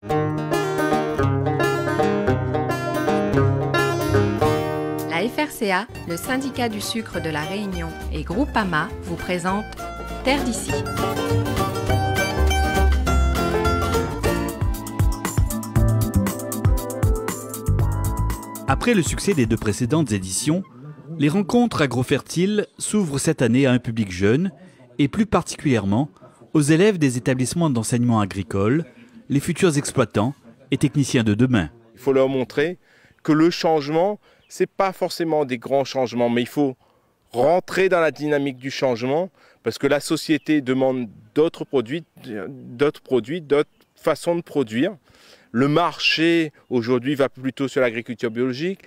La FRCA, le syndicat du sucre de la Réunion et Groupama vous présentent Terre d'ici. Après le succès des 2 précédentes éditions, les rencontres agrofertiles s'ouvrent cette année à un public jeune et plus particulièrement aux élèves des établissements d'enseignement agricole, les futurs exploitants et techniciens de demain. Il faut leur montrer que le changement, ce n'est pas forcément des grands changements, mais il faut rentrer dans la dynamique du changement parce que la société demande d'autres produits, d'autres façons de produire. Le marché aujourd'hui va plutôt sur l'agriculture biologique,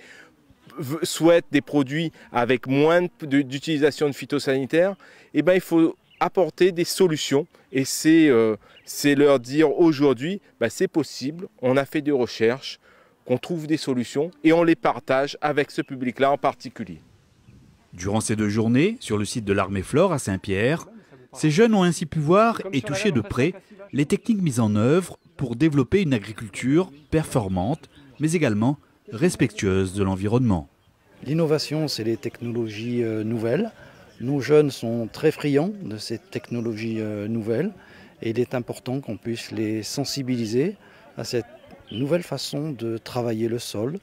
souhaite des produits avec moins d'utilisation de phytosanitaires. Et ben, il faut apporter des solutions et c'est leur dire aujourd'hui, c'est possible, on a fait des recherches, qu'on trouve des solutions et on les partage avec ce public-là en particulier. Durant ces 2 journées, sur le site de l'Armée Flore à Saint-Pierre, ces jeunes ont ainsi pu voir et toucher de près les techniques mises en œuvre pour développer une agriculture performante, mais également respectueuse de l'environnement. L'innovation, c'est les technologies nouvelles. Nos jeunes sont très friands de ces technologies nouvelles et il est important qu'on puisse les sensibiliser à cette nouvelle façon de travailler le sol,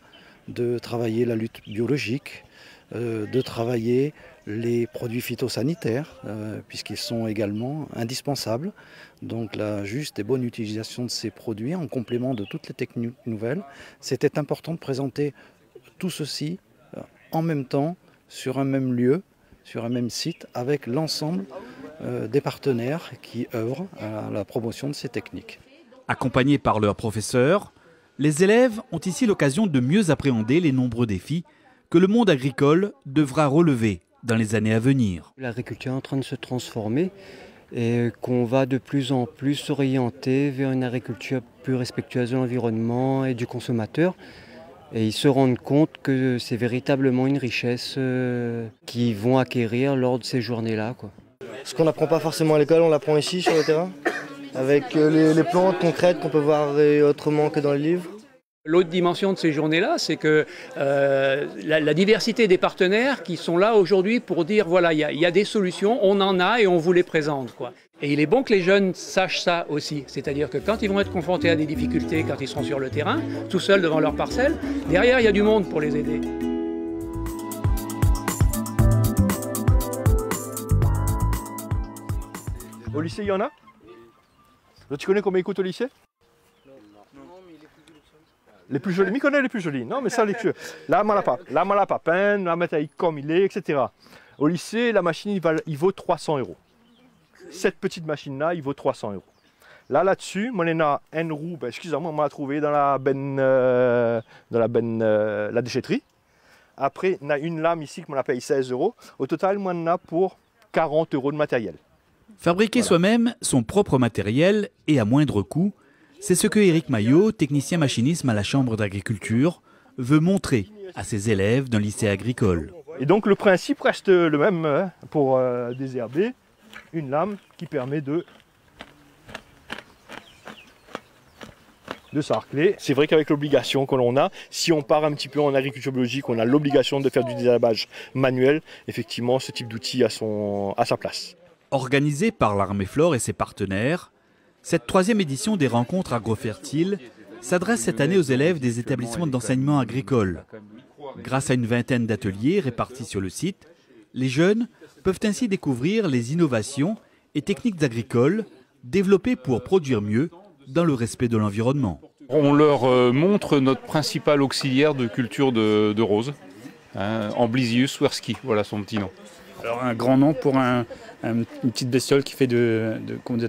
de travailler la lutte biologique, de travailler les produits phytosanitaires, puisqu'ils sont également indispensables. Donc la juste et bonne utilisation de ces produits en complément de toutes les techniques nouvelles. C'était important de présenter tout ceci en même temps, sur un même lieu, sur un même site, avec l'ensemble des partenaires qui œuvrent à la promotion de ces techniques. Accompagnés par leurs professeurs, les élèves ont ici l'occasion de mieux appréhender les nombreux défis que le monde agricole devra relever dans les années à venir. L'agriculture est en train de se transformer et qu'on va de plus en plus s'orienter vers une agriculture plus respectueuse de l'environnement et du consommateur. Et ils se rendent compte que c'est véritablement une richesse qu'ils vont acquérir lors de ces journées-là, quoi. Ce qu'on n'apprend pas forcément à l'école, on l'apprend ici sur le terrain, avec les plantes concrètes qu'on peut voir autrement que dans les livres. L'autre dimension de ces journées-là, c'est que la diversité des partenaires qui sont là aujourd'hui pour dire voilà, il y a des solutions, on en a et on vous les présente, quoi. Et il est bon que les jeunes sachent ça aussi, c'est-à-dire que quand ils vont être confrontés à des difficultés, quand ils seront sur le terrain, tout seuls devant leur parcelle, derrière il y a du monde pour les aider. Au lycée, il y en a? Tu connais combien ils coûtent au lycée? Les plus jolis, mais connaît les plus jolis. Non, mais ça, les plus. Là, on l'a pas peint, la métallique comme il est, etc. Au lycée, la machine, il vaut 300 €. Cette petite machine-là, il vaut 300 €. Là-dessus, moi, on a une roue, excusez-moi, on m'a trouvé dans la la déchetterie. Après, on a une lame ici que on paye 16 €. Au total, moi, on a pour 40 € de matériel. Fabriquer soi-même son propre matériel et à moindre coût, c'est ce que Éric Maillot, technicien machinisme à la Chambre d'agriculture, veut montrer à ses élèves d'un lycée agricole. Et donc le principe reste le même pour désherber, une lame qui permet de sarcler. C'est vrai qu'avec l'obligation que l'on a, si on part un petit peu en agriculture biologique, on a l'obligation de faire du désherbage manuel. Effectivement, ce type d'outil a sa place. Organisée par l'Armée Flore et ses partenaires, cette 3e édition des rencontres agrofertiles s'adresse cette année aux élèves des établissements d'enseignement agricole. Grâce à une vingtaine d'ateliers répartis sur le site, les jeunes peuvent ainsi découvrir les innovations et techniques agricoles développées pour produire mieux dans le respect de l'environnement. On leur montre notre principal auxiliaire de culture de roses, Amblisius swersky, voilà son petit nom. Alors un grand nom pour une petite bestiole qui fait de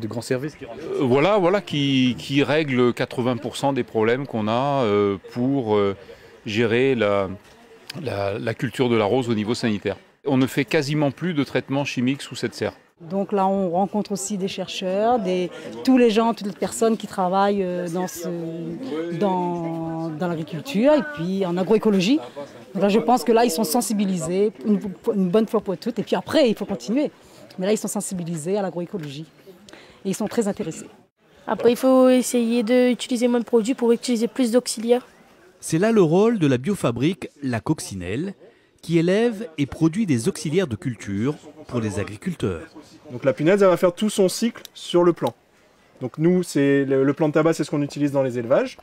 grands services. Voilà, qui règle 80% des problèmes qu'on a pour gérer la culture de la rose au niveau sanitaire. On ne fait quasiment plus de traitement chimique sous cette serre. Donc là, on rencontre aussi des chercheurs, tous les gens, toutes les personnes qui travaillent dans l'agriculture et puis en agroécologie. Donc là, je pense que là, ils sont sensibilisés une bonne fois pour toutes. Et puis après, il faut continuer. Mais là, ils sont sensibilisés à l'agroécologie. Et ils sont très intéressés. Après, il faut essayer d'utiliser moins de produits pour utiliser plus d'auxiliaires. C'est là le rôle de la biofabrique La Coccinelle, qui élève et produit des auxiliaires de culture pour les agriculteurs. Donc la punaise, elle va faire tout son cycle sur le plant. Donc nous, le plant de tabac, c'est ce qu'on utilise dans les élevages.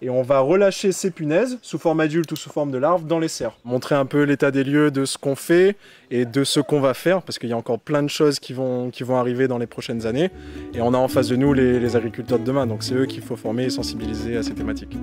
Et on va relâcher ces punaises, sous forme adulte ou sous forme de larves, dans les serres. Montrer un peu l'état des lieux de ce qu'on fait et de ce qu'on va faire, parce qu'il y a encore plein de choses qui vont arriver dans les prochaines années. Et on a en face de nous les agriculteurs de demain, donc c'est eux qu'il faut former et sensibiliser à ces thématiques.